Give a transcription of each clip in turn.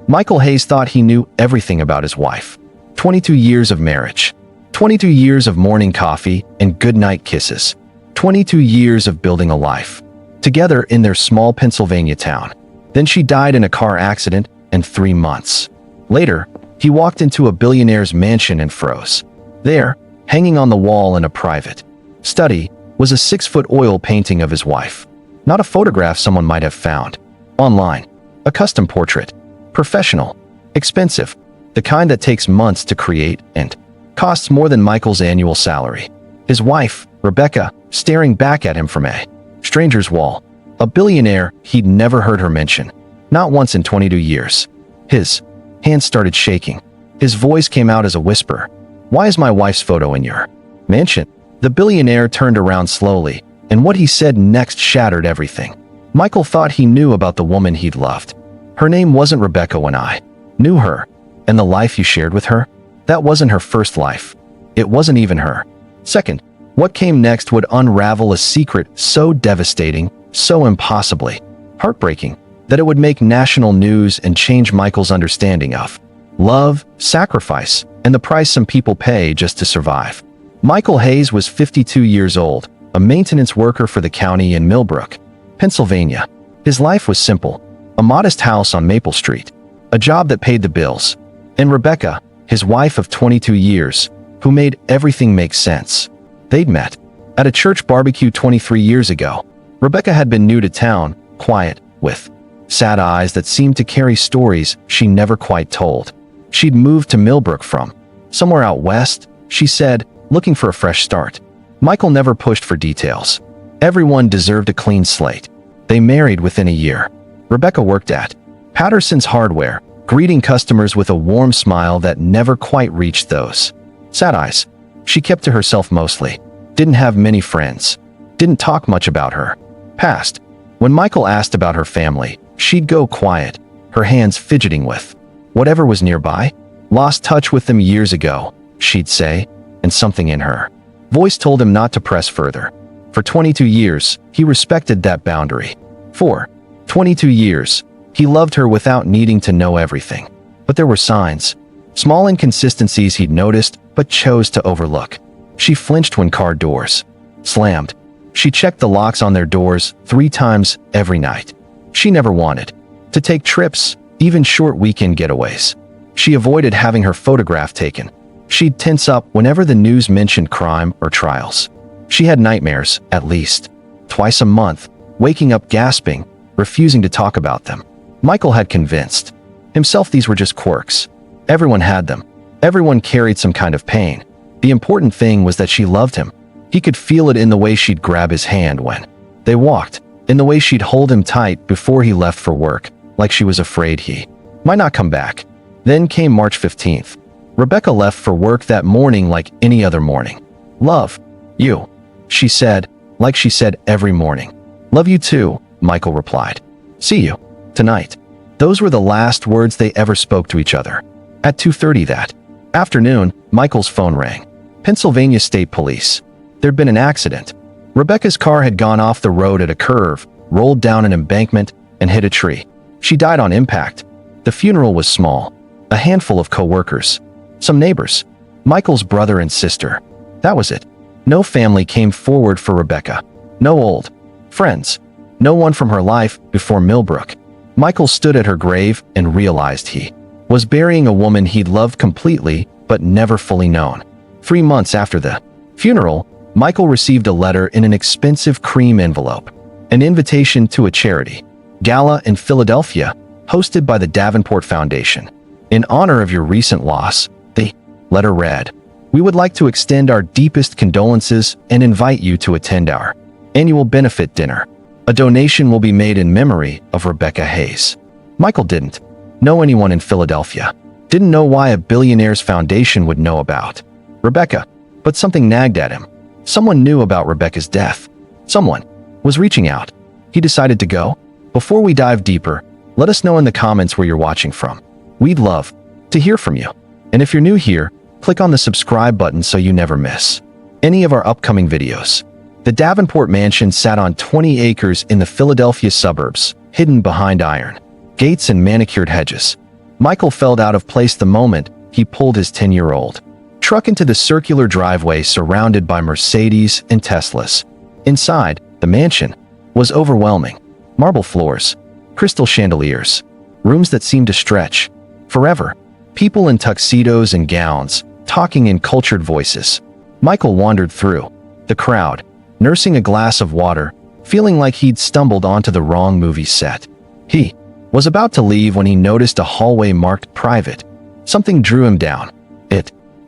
Michael Hayes thought he knew everything about his wife. 22 years of marriage. 22 years of morning coffee and goodnight kisses. 22 years of building a life together in their small Pennsylvania town. Then she died in a car accident, and 3 months later, he walked into a billionaire's mansion and froze. There, hanging on the wall in a private study, was a 6-foot oil painting of his wife. Not a photograph someone might have found online. A custom portrait. Professional. Expensive. The kind that takes months to create and costs more than Michael's annual salary. His wife, Rebecca, staring back at him from a stranger's wall. A billionaire he'd never heard her mention. Not once in 22 years. His hands started shaking. His voice came out as a whisper. "Why is my wife's photo in your mansion?" The billionaire turned around slowly, and what he said next shattered everything. Michael thought he knew about the woman he'd loved. Her name wasn't Rebecca when I knew her. And the life you shared with her? That wasn't her first life. It wasn't even her second. What came next would unravel a secret so devastating, so impossibly heartbreaking, that it would make national news and change Michael's understanding of love, sacrifice, and the price some people pay just to survive. Michael Hayes was 52 years old, a maintenance worker for the county in Millbrook, Pennsylvania. His life was simple: a modest house on Maple Street, a job that paid the bills, and Rebecca, his wife of 22 years, who made everything make sense. They'd met at a church barbecue 23 years ago. Rebecca had been new to town, quiet, with sad eyes that seemed to carry stories she never quite told. She'd moved to Millbrook from somewhere out west, she said, looking for a fresh start. Michael never pushed for details. Everyone deserved a clean slate. They married within a year. Rebecca worked at Patterson's Hardware, greeting customers with a warm smile that never quite reached those sad eyes. She kept to herself mostly. Didn't have many friends. Didn't talk much about her past. When Michael asked about her family, she'd go quiet, her hands fidgeting with whatever was nearby. Lost touch with them years ago, she'd say, and something in her voice told him not to press further. For 22 years, he respected that boundary. For 22 years, he loved her without needing to know everything. But there were signs, small inconsistencies he'd noticed but chose to overlook. She flinched when car doors slammed. She checked the locks on their doors 3 times every night. She never wanted to take trips, even short weekend getaways. She avoided having her photograph taken. She'd tense up whenever the news mentioned crime or trials. She had nightmares, at least twice a month, waking up gasping, refusing to talk about them. Michael had convinced himself these were just quirks. Everyone had them. Everyone carried some kind of pain. The important thing was that she loved him. He could feel it in the way she'd grab his hand when they walked, in the way she'd hold him tight before he left for work, like she was afraid he might not come back. Then came March 15th. Rebecca left for work that morning like any other morning. "Love you," she said, like she said every morning. "Love you too," Michael replied. "See you tonight." Those were the last words they ever spoke to each other. At 2:30 that afternoon, Michael's phone rang. Pennsylvania State Police. There'd been an accident. Rebecca's car had gone off the road at a curve, rolled down an embankment, and hit a tree. She died on impact. The funeral was small. A handful of co-workers. Some neighbors. Michael's brother and sister. That was it. No family came forward for Rebecca. No old friends. No one from her life before Millbrook. Michael stood at her grave and realized he was burying a woman he'd loved completely but never fully known. 3 months after the funeral, Michael received a letter in an expensive cream envelope. An invitation to a charity gala in Philadelphia, hosted by the Davenport Foundation. "In honor of your recent loss," the letter read, "we would like to extend our deepest condolences and invite you to attend our annual benefit dinner. A donation will be made in memory of Rebecca Hayes." Michael didn't know anyone in Philadelphia. Didn't know why a billionaire's foundation would know about Rebecca, but something nagged at him. Someone knew about Rebecca's death. Someone was reaching out. He decided to go. Before we dive deeper, let us know in the comments where you're watching from. We'd love to hear from you. And if you're new here, click on the subscribe button so you never miss any of our upcoming videos. The Davenport mansion sat on 20 acres in the Philadelphia suburbs, hidden behind iron gates and manicured hedges. Michael felt out of place the moment he pulled his 10-year-old truck into the circular driveway surrounded by Mercedes and Teslas. Inside, the mansion was overwhelming. Marble floors, crystal chandeliers, rooms that seemed to stretch forever, people in tuxedos and gowns, talking in cultured voices. Michael wandered through the crowd, nursing a glass of water, feeling like he'd stumbled onto the wrong movie set. He was about to leave when he noticed a hallway marked private. Something drew him down.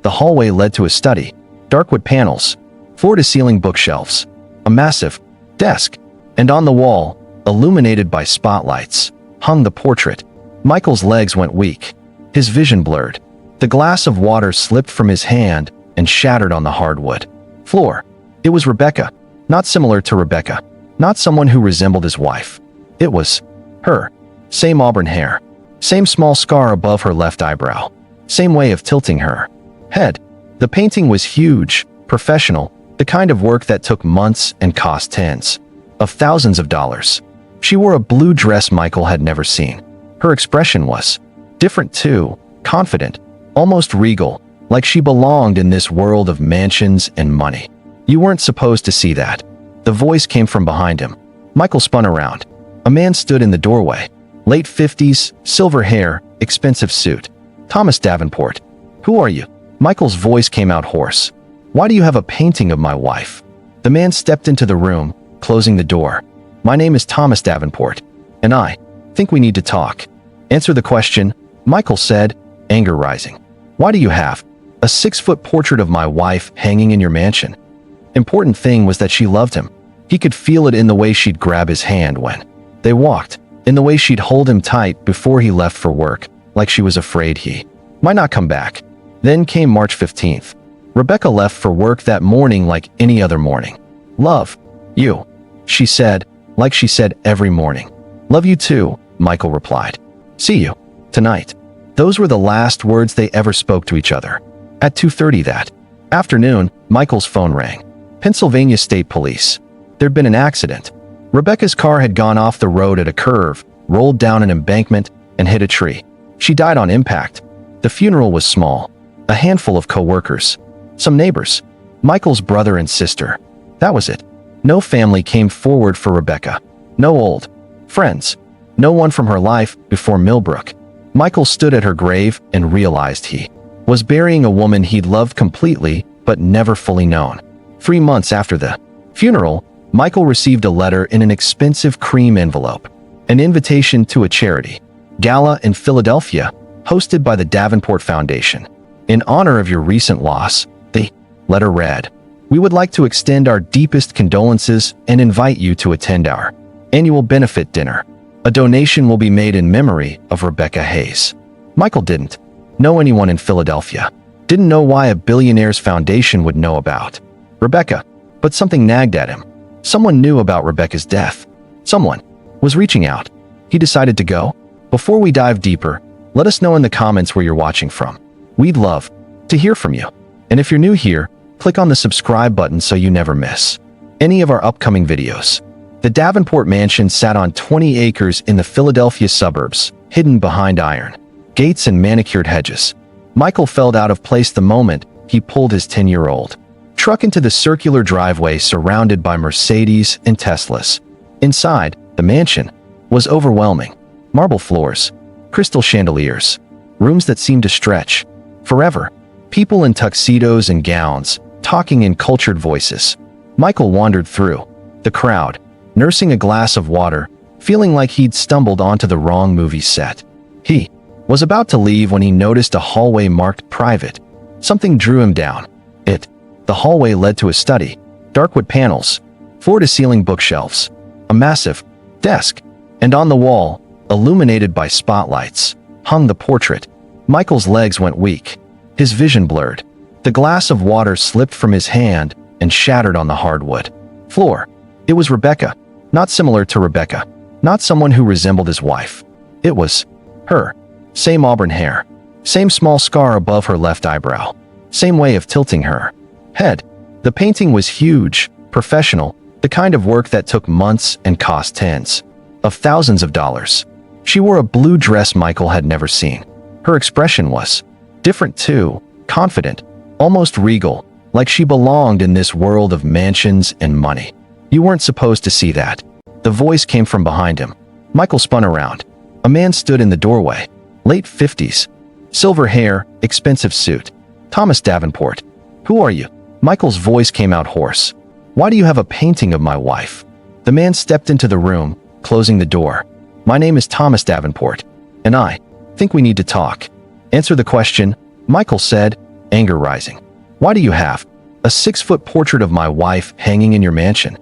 The hallway led to a study, dark wood panels, floor-to-ceiling bookshelves, a massive desk, and on the wall, illuminated by spotlights, hung the portrait. Michael's legs went weak, his vision blurred. The glass of water slipped from his hand and shattered on the hardwood floor. It was Rebecca, not similar to Rebecca, not someone who resembled his wife. It was her. Same auburn hair, same small scar above her left eyebrow, same way of tilting her head. The painting was huge, professional, the kind of work that took months and cost tens of thousands of dollars. She wore a blue dress Michael had never seen. Her expression was different too, confident, almost regal, like she belonged in this world of mansions and money. "You weren't supposed to see that." The voice came from behind him. Michael spun around. A man stood in the doorway. Late 50s, silver hair, expensive suit. "Thomas Davenport." "Who are you?" Michael's voice came out hoarse. "Why do you have a painting of my wife?" The man stepped into the room, closing the door. "My name is Thomas Davenport, and I think we need to talk." "Answer the question," Michael said, anger rising. "Why do you have a 6-foot portrait of my wife hanging in your mansion?" Important thing was that she loved him. He could feel it in the way she'd grab his hand when they walked, in the way she'd hold him tight before he left for work, like she was afraid he might not come back. Then came March 15th. Rebecca left for work that morning like any other morning. "Love you," she said, like she said every morning. "Love you too," Michael replied. "See you tonight." Those were the last words they ever spoke to each other. At 2:30 that afternoon, Michael's phone rang. Pennsylvania State Police. There'd been an accident. Rebecca's car had gone off the road at a curve, rolled down an embankment, and hit a tree. She died on impact. The funeral was small. A handful of co-workers. Some neighbors. Michael's brother and sister. That was it. No family came forward for Rebecca. No old friends. No one from her life before Millbrook. Michael stood at her grave and realized he was burying a woman he'd loved completely but never fully known. 3 months after the funeral, Michael received a letter in an expensive cream envelope. An invitation to a charity gala in Philadelphia, hosted by the Davenport Foundation. "In honor of your recent loss," the letter read, "we would like to extend our deepest condolences and invite you to attend our annual benefit dinner. A donation will be made in memory of Rebecca Hayes." Michael didn't know anyone in Philadelphia. Didn't know why a billionaire's foundation would know about Rebecca, but something nagged at him. Someone knew about Rebecca's death. Someone was reaching out. He decided to go. Before we dive deeper, let us know in the comments where you're watching from. We'd love to hear from you. And if you're new here, click on the subscribe button so you never miss any of our upcoming videos. The Davenport mansion sat on 20 acres in the Philadelphia suburbs, hidden behind iron gates and manicured hedges. Michael felt out of place the moment he pulled his 10-year-old truck into the circular driveway surrounded by Mercedes and Teslas. Inside, the mansion was overwhelming. Marble floors, crystal chandeliers, rooms that seemed to stretch forever, people in tuxedos and gowns, talking in cultured voices. Michael wandered through the crowd, nursing a glass of water, feeling like he'd stumbled onto the wrong movie set. He was about to leave when he noticed a hallway marked private. Something drew him down. The hallway led to a study, dark wood panels, floor-to-ceiling bookshelves, a massive desk, and on the wall, illuminated by spotlights, hung the portrait. Michael's legs went weak, his vision blurred. The glass of water slipped from his hand and shattered on the hardwood floor. It was Rebecca, not similar to Rebecca, not someone who resembled his wife. It was her. Same auburn hair, same small scar above her left eyebrow, same way of tilting her head. The painting was huge, professional, the kind of work that took months and cost tens of thousands of dollars. She wore a blue dress Michael had never seen. Her expression was different too, confident, almost regal, like she belonged in this world of mansions and money. You weren't supposed to see that. The voice came from behind him. Michael spun around. A man stood in the doorway. Late 50s. Silver hair, expensive suit. Thomas Davenport. Who are you? Michael's voice came out hoarse. Why do you have a painting of my wife? The man stepped into the room, closing the door. My name is Thomas Davenport, and I think we need to talk. Answer the question, Michael said, anger rising. Why do you have a 6-foot portrait of my wife hanging in your mansion?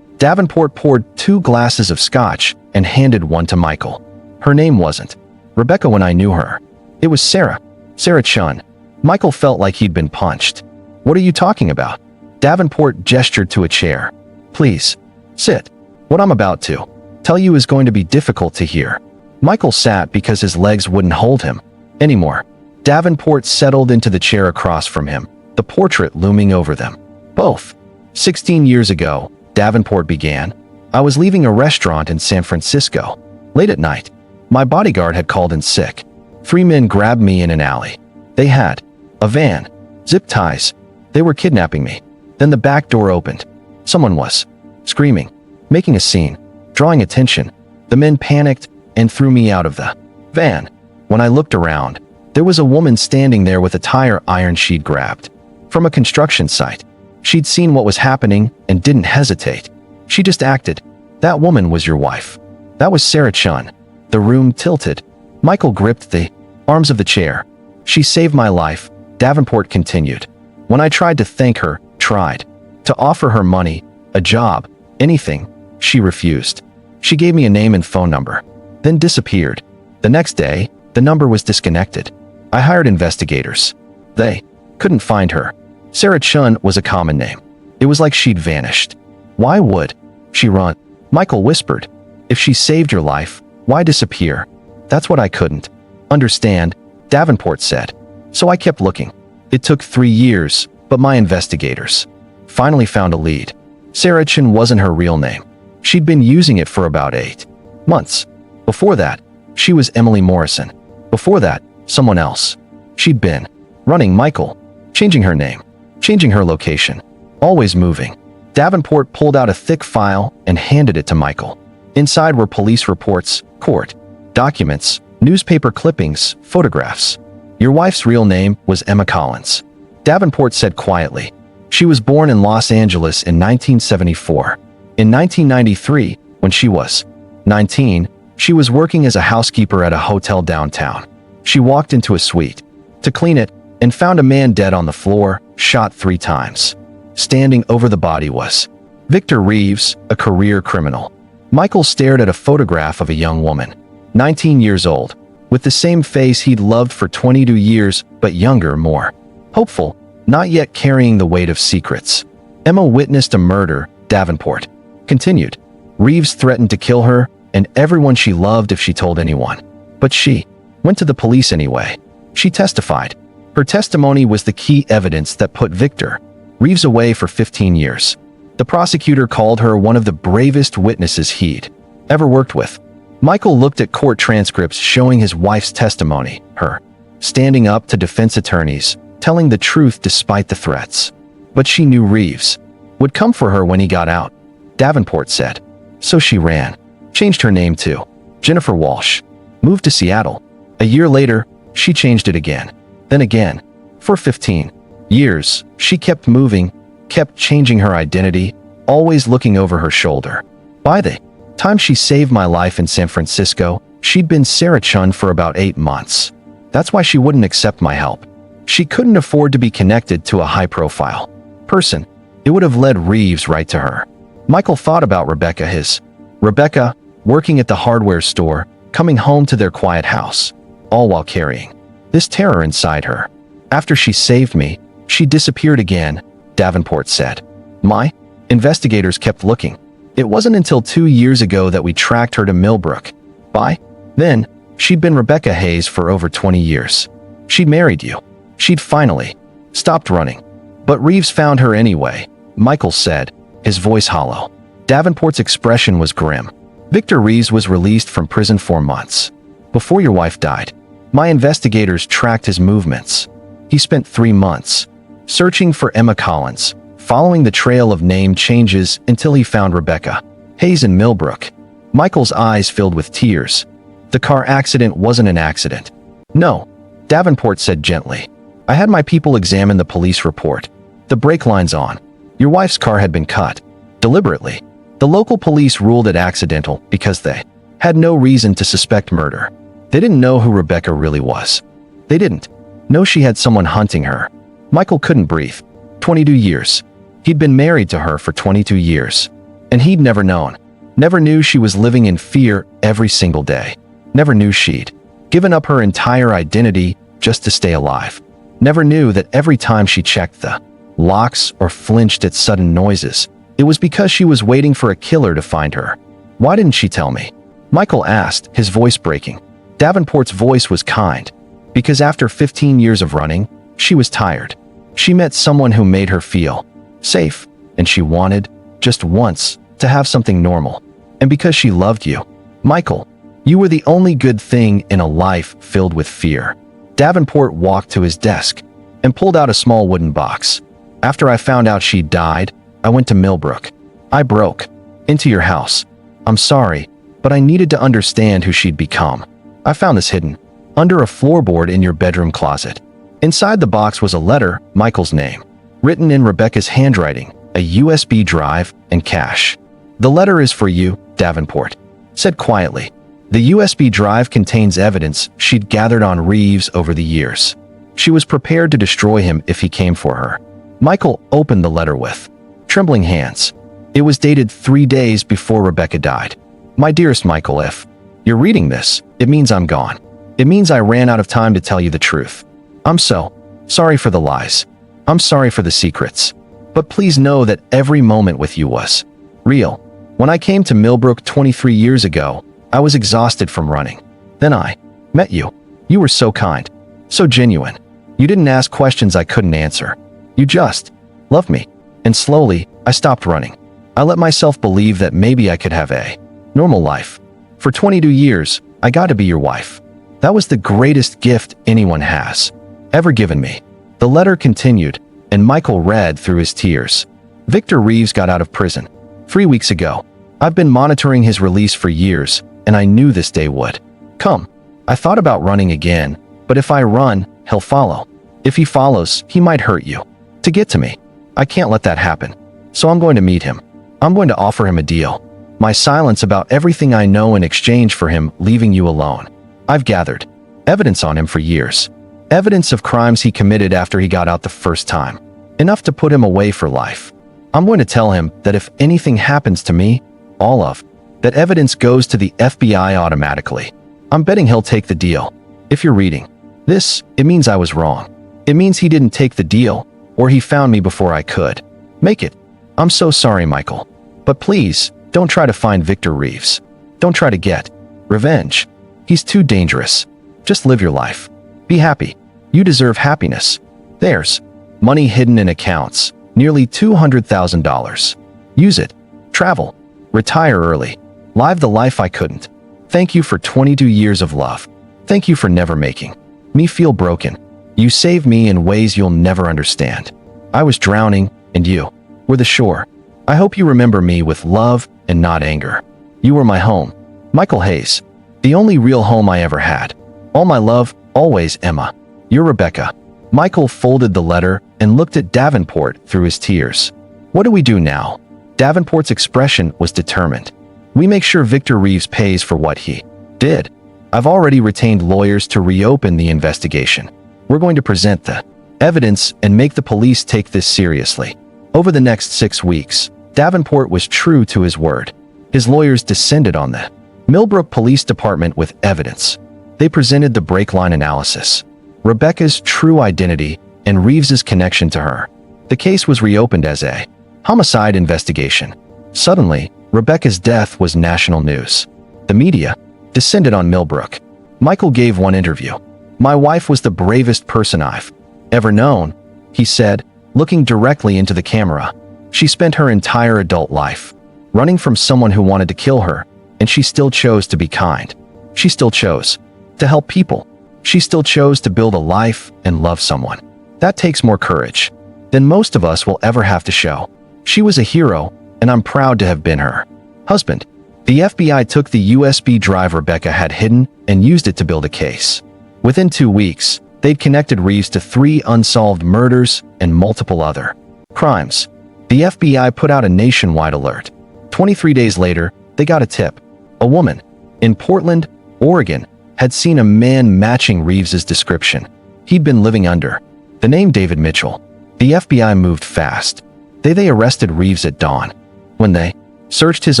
Davenport poured 2 glasses of scotch and handed one to Michael. Her name wasn't Rebecca when I knew her. It was Sarah. Sarah Chun. Michael felt like he'd been punched. What are you talking about? Davenport gestured to a chair. Please, sit. What I'm about to tell you is going to be difficult to hear. Michael sat because his legs wouldn't hold him anymore. Davenport settled into the chair across from him, the portrait looming over them. Both. 16 years ago, Davenport began, I was leaving a restaurant in San Francisco. Late at night, my bodyguard had called in sick. 3 men grabbed me in an alley. They had a van, zip ties. They were kidnapping me. Then the back door opened. Someone was screaming, making a scene, drawing attention. The men panicked and threw me out of the van. When I looked around, there was a woman standing there with a tire iron she'd grabbed from a construction site. She'd seen what was happening and didn't hesitate. She just acted. That woman was your wife. That was Sarah Chun. The room tilted. Michael gripped the arms of the chair. She saved my life, Davenport continued. When I tried to thank her, tried to offer her money, a job, anything, she refused. She gave me a name and phone number, then disappeared. The next day, the number was disconnected. I hired investigators. They couldn't find her. Sarah Chun was a common name. It was like she'd vanished. Why would she run? Michael whispered. If she saved your life, why disappear? That's what I couldn't understand, Davenport said. So I kept looking. It took 3 years, but my investigators finally found a lead. Sarah Chun wasn't her real name. She'd been using it for about 8 months. Before that, she was Emily Morrison. Before that, someone else. She'd been running Michael, changing her name, changing her location, always moving. Davenport pulled out a thick file and handed it to Michael. Inside were police reports, court documents, newspaper clippings, photographs. Your wife's real name was Emma Collins, Davenport said quietly. She was born in Los Angeles in 1974. In 1993, when she was 19, she was working as a housekeeper at a hotel downtown. She walked into a suite to clean it and found a man dead on the floor, shot 3 times. Standing over the body was Victor Reeves, a career criminal. Michael stared at a photograph of a young woman, 19 years old, with the same face he'd loved for 22 years, but younger, more hopeful, not yet carrying the weight of secrets. Emma witnessed a murder, Davenport continued. Reeves threatened to kill her and everyone she loved if she told anyone. But she went to the police anyway. She testified. Her testimony was the key evidence that put Victor Reeves away for 15 years. The prosecutor called her one of the bravest witnesses he'd ever worked with. Michael looked at court transcripts showing his wife's testimony, her standing up to defense attorneys, telling the truth despite the threats. But she knew Reeves would come for her when he got out, Davenport said. So she ran, changed her name to Jennifer Walsh, moved to Seattle. A year later, she changed it again, then again. For 15 years, she kept moving, kept changing her identity, always looking over her shoulder. By the time she saved my life in San Francisco, she'd been Sarah Chun for about 8 months. That's why she wouldn't accept my help. She couldn't afford to be connected to a high-profile person. It would have led Reeves right to her. Michael thought about Rebecca, working at the hardware store, coming home to their quiet house, all while carrying this terror inside her. After she saved me, she disappeared again, Davenport said. My investigators kept looking. It wasn't until 2 years ago that we tracked her to Millbrook. By then, she'd been Rebecca Hayes for over 20 years. She'd married you. She'd finally stopped running. But Reeves found her anyway, Michael said, his voice hollow. Davenport's expression was grim. Victor Reeves was released from prison 4 months before your wife died. My investigators tracked his movements. He spent 3 months searching for Emma Collins, following the trail of name changes until he found Rebecca Hayes in Millbrook. Michael's eyes filled with tears. The car accident wasn't an accident. No, Davenport said gently. I had my people examine the police report. The brake line's on. Your wife's car had been cut. Deliberately. The local police ruled it accidental because they had no reason to suspect murder. They didn't know who Rebecca really was. They didn't know she had someone hunting her. Michael couldn't breathe. 22 years. He'd been married to her for 22 years. And he'd never known. Never knew she was living in fear every single day. Never knew she'd given up her entire identity just to stay alive. Never knew that every time she checked the locks or flinched at sudden noises, it was because she was waiting for a killer to find her. Why didn't she tell me? Michael asked, his voice breaking. Davenport's voice was kind. Because after 15 years of running, she was tired. She met someone who made her feel safe, and she wanted, just once, to have something normal. And because she loved you. Michael, you were the only good thing in a life filled with fear. Davenport walked to his desk and pulled out a small wooden box. After I found out she died, I went to Millbrook. I broke into your house. I'm sorry, but I needed to understand who she'd become. I found this hidden under a floorboard in your bedroom closet. Inside the box was a letter, Michael's name, written in Rebecca's handwriting, a USB drive, and cash. The letter is for you, Davenport said quietly. The USB drive contains evidence she'd gathered on Reeves over the years. She was prepared to destroy him if he came for her. Michael opened the letter with trembling hands. It was dated 3 days before Rebecca died. My dearest Michael, if you're reading this, it means I'm gone. It means I ran out of time to tell you the truth. I'm so sorry for the lies. I'm sorry for the secrets. But please know that every moment with you was real. When I came to Millbrook 23 years ago, I was exhausted from running. Then I met you. You were so kind, so genuine. You didn't ask questions I couldn't answer. You just loved me. And slowly, I stopped running. I let myself believe that maybe I could have a normal life. For 22 years, I got to be your wife. That was the greatest gift anyone has ever given me. The letter continued, and Michael read through his tears. Victor Reeves got out of prison 3 weeks ago. I've been monitoring his release for years, and I knew this day would come. I thought about running again, but if I run, he'll follow. If he follows, he might hurt you. To get to me, I can't let that happen. So I'm going to meet him. I'm going to offer him a deal. My silence about everything I know in exchange for him leaving you alone. I've gathered evidence on him for years. Evidence of crimes he committed after he got out the first time. Enough to put him away for life. I'm going to tell him that if anything happens to me, all of that evidence goes to the FBI automatically. I'm betting he'll take the deal. If you're reading this, it means I was wrong. It means he didn't take the deal, or he found me before I could make it. I'm so sorry, Michael. But please, don't try to find Victor Reeves. Don't try to get revenge. He's too dangerous. Just live your life. Be happy. You deserve happiness. There's money hidden in accounts, nearly $200,000. Use it. Travel. Retire early. Live the life I couldn't. Thank you for 22 years of love. Thank you for never making me feel broken. You saved me in ways you'll never understand. I was drowning, and you were the shore. I hope you remember me with love and not anger. You were my home. Michael Hayes. The only real home I ever had. All my love, always, Emma. You're Rebecca. Michael folded the letter and looked at Davenport through his tears. What do we do now? Davenport's expression was determined. We make sure Victor Reeves pays for what he did. I've already retained lawyers to reopen the investigation. We're going to present the evidence and make the police take this seriously. Over the next 6 weeks, Davenport was true to his word. His lawyers descended on the Millbrook Police Department with evidence. They presented the brake line analysis, Rebecca's true identity, and Reeves's connection to her. The case was reopened as a homicide investigation. Suddenly, Rebecca's death was national news. The media descended on Millbrook. Michael gave one interview. My wife was the bravest person I've ever known, he said, looking directly into the camera. She spent her entire adult life running from someone who wanted to kill her, and she still chose to be kind. She still chose to help people. She still chose to build a life and love someone. That takes more courage than most of us will ever have to show. She was a hero, and I'm proud to have been her husband. The FBI took the USB drive Rebecca had hidden and used it to build a case. Within 2 weeks, they'd connected Reeves to 3 unsolved murders and multiple other crimes. The FBI put out a nationwide alert. 23 days later, they got a tip. A woman in Portland, Oregon, had seen a man matching Reeves's description. He'd been living under the name David Mitchell. The FBI moved fast. They arrested Reeves at dawn. When they searched his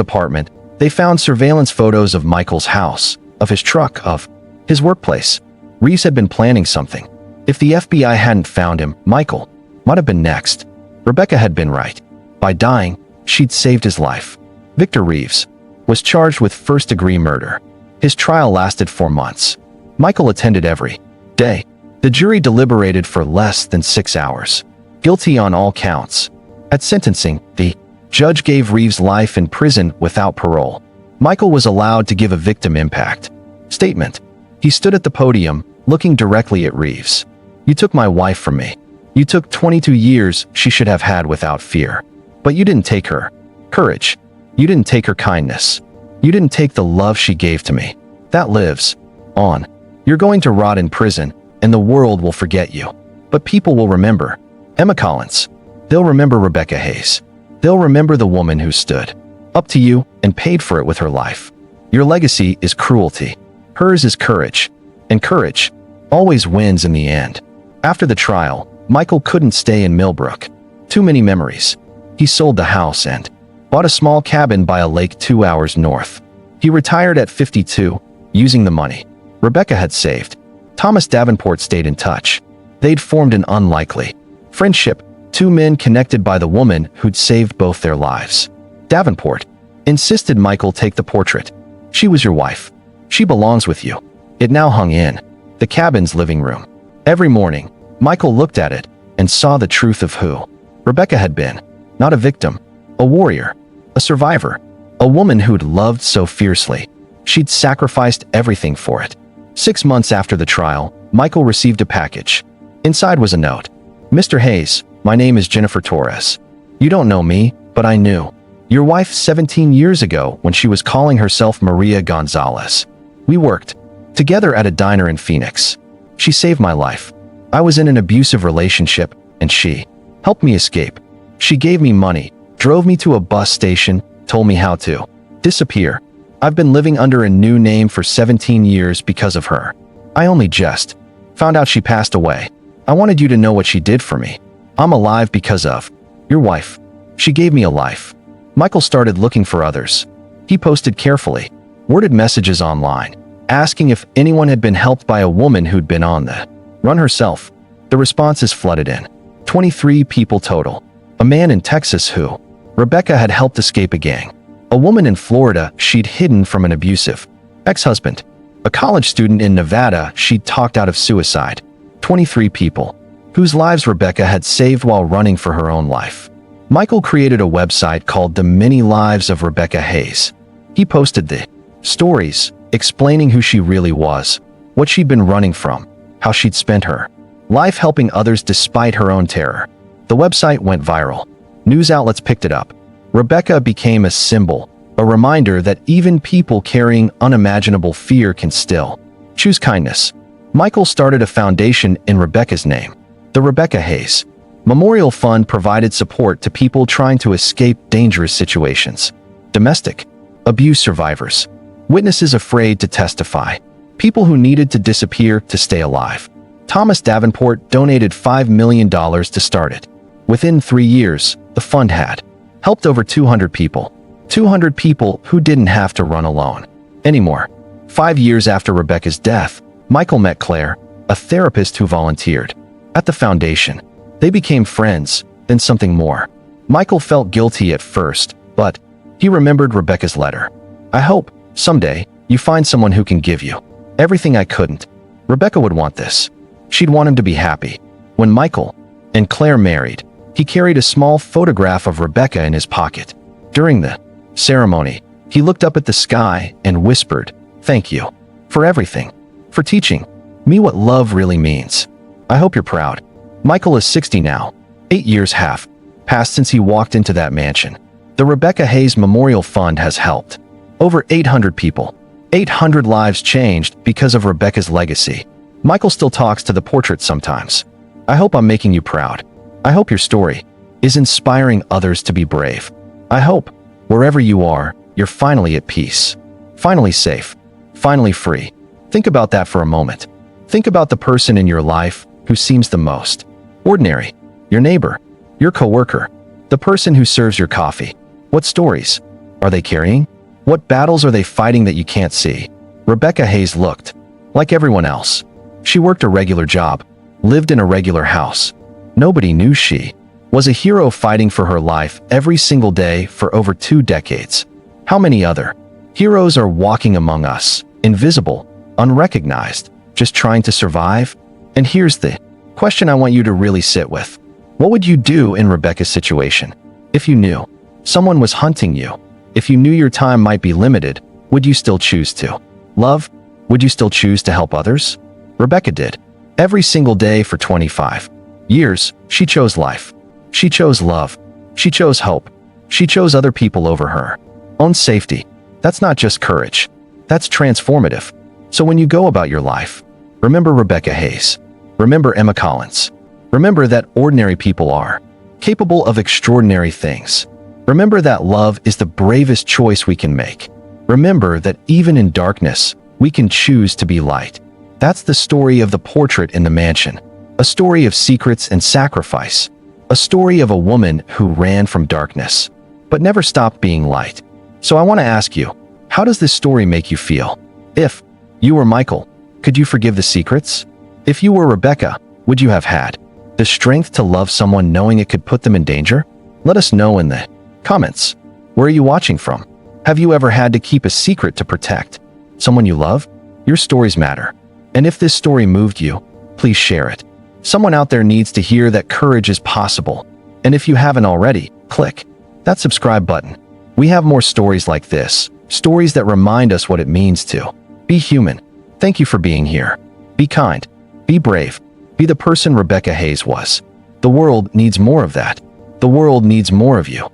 apartment, they found surveillance photos of Michael's house, of his truck, of his workplace. Reeves had been planning something. If the FBI hadn't found him, Michael might have been next. Rebecca had been right. By dying, she'd saved his life. Victor Reeves was charged with first-degree murder. His trial lasted 4 months. Michael attended every day. The jury deliberated for less than 6 hours. Guilty on all counts. At sentencing, the judge gave Reeves life in prison without parole. Michael was allowed to give a victim impact statement. He stood at the podium, looking directly at Reeves. "You took my wife from me. You took 22 years she should have had without fear. But you didn't take her courage. You didn't take her kindness. You didn't take the love she gave to me. That lives on. You're going to rot in prison, and the world will forget you. But people will remember Emma Collins. They'll remember Rebecca Hayes. They'll remember the woman who stood up to you and paid for it with her life. Your legacy is cruelty. Hers is courage. And courage always wins in the end." After the trial, Michael couldn't stay in Millbrook. Too many memories. He sold the house and bought a small cabin by a lake 2 hours north. He retired at 52, using the money Rebecca had saved. Thomas Davenport stayed in touch. They'd formed an unlikely friendship, 2 men connected by the woman who'd saved both their lives. Davenport insisted Michael take the portrait. "She was your wife. She belongs with you." It now hung in the cabin's living room. Every morning, Michael looked at it and saw the truth of who Rebecca had been. Not a victim, a warrior, a survivor, a woman who'd loved so fiercely. She'd sacrificed everything for it. 6 months after the trial, Michael received a package. Inside was a note. "Mr. Hayes, my name is Jennifer Torres. You don't know me, but I knew your wife 17 years ago when she was calling herself Maria Gonzalez. We worked together at a diner in Phoenix. She saved my life. I was in an abusive relationship, and she helped me escape. She gave me money, drove me to a bus station, told me how to disappear. I've been living under a new name for 17 years because of her. I only just found out she passed away. I wanted you to know what she did for me. I'm alive because of your wife. She gave me a life." Michael started looking for others. He posted carefully, worded messages online, asking if anyone had been helped by a woman who'd been on the run herself. The responses flooded in. 23 people total. A man in Texas who Rebecca had helped escape a gang. A woman in Florida she'd hidden from an abusive ex-husband. A college student in Nevada she'd talked out of suicide. 23 people whose lives Rebecca had saved while running for her own life. Michael created a website called The Many Lives of Rebecca Hayes. He posted the stories, explaining who she really was, what she'd been running from, how she'd spent her life helping others despite her own terror. The website went viral. News outlets picked it up. Rebecca became a symbol, a reminder that even people carrying unimaginable fear can still choose kindness. Michael started a foundation in Rebecca's name. The Rebecca Hayes Memorial Fund provided support to people trying to escape dangerous situations. Domestic abuse survivors, witnesses afraid to testify, people who needed to disappear to stay alive. Thomas Davenport donated $5 million to start it. Within 3 years, the fund had helped over 200 people. 200 people who didn't have to run alone anymore. 5 years after Rebecca's death, Michael met Claire, a therapist who volunteered at the foundation. They became friends, then something more. Michael felt guilty at first, but he remembered Rebecca's letter. "I hope, someday, you find someone who can give you everything I couldn't." Rebecca would want this. She'd want him to be happy. When Michael and Claire married, he carried a small photograph of Rebecca in his pocket. During the ceremony, he looked up at the sky and whispered, "Thank you for everything, for teaching Me what love really means. I hope you're proud. Michael is 60 now. 8 years have passed since he walked into that mansion. The Rebecca Hayes Memorial Fund has helped over 800 people. 800 lives changed because of Rebecca's legacy. Michael still talks to the portrait sometimes. I hope I'm making you proud. I hope your story is inspiring others to be brave. I hope, wherever you are, you're finally at peace. Finally safe. Finally free. Think about that for a moment. Think about the person in your life who seems the most ordinary. Your neighbor. Your coworker. The person who serves your coffee. What stories are they carrying? What battles are they fighting that you can't see? Rebecca Hayes looked like everyone else. She worked a regular job, lived in a regular house. Nobody knew she was a hero fighting for her life every single day for over 2 decades. How many other heroes are walking among us, invisible, unrecognized, just trying to survive? And here's the question I want you to really sit with. What would you do in Rebecca's situation? If you knew someone was hunting you, if you knew your time might be limited, would you still choose to love? Would you still choose to help others? Rebecca did. Every single day for 25 years, she chose life. She chose love. She chose hope. She chose other people over her own safety. That's not just courage. That's transformative. So when you go about your life, remember Rebecca Hayes. Remember Emma Collins. Remember that ordinary people are capable of extraordinary things. Remember that love is the bravest choice we can make. Remember that even in darkness, we can choose to be light. That's the story of the portrait in the mansion. A story of secrets and sacrifice. A story of a woman who ran from darkness, but never stopped being light. So I want to ask you, how does this story make you feel? If you were Michael, could you forgive the secrets? If you were Rebecca, would you have had the strength to love someone knowing it could put them in danger? Let us know in the comments. Where are you watching from? Have you ever had to keep a secret to protect someone you love? Your stories matter. And if this story moved you, please share it. Someone out there needs to hear that courage is possible. And if you haven't already, click that subscribe button. We have more stories like this, stories that remind us what it means to be human. Thank you for being here. Be kind. Be brave. Be the person Rebecca Hayes was. The world needs more of that. The world needs more of you.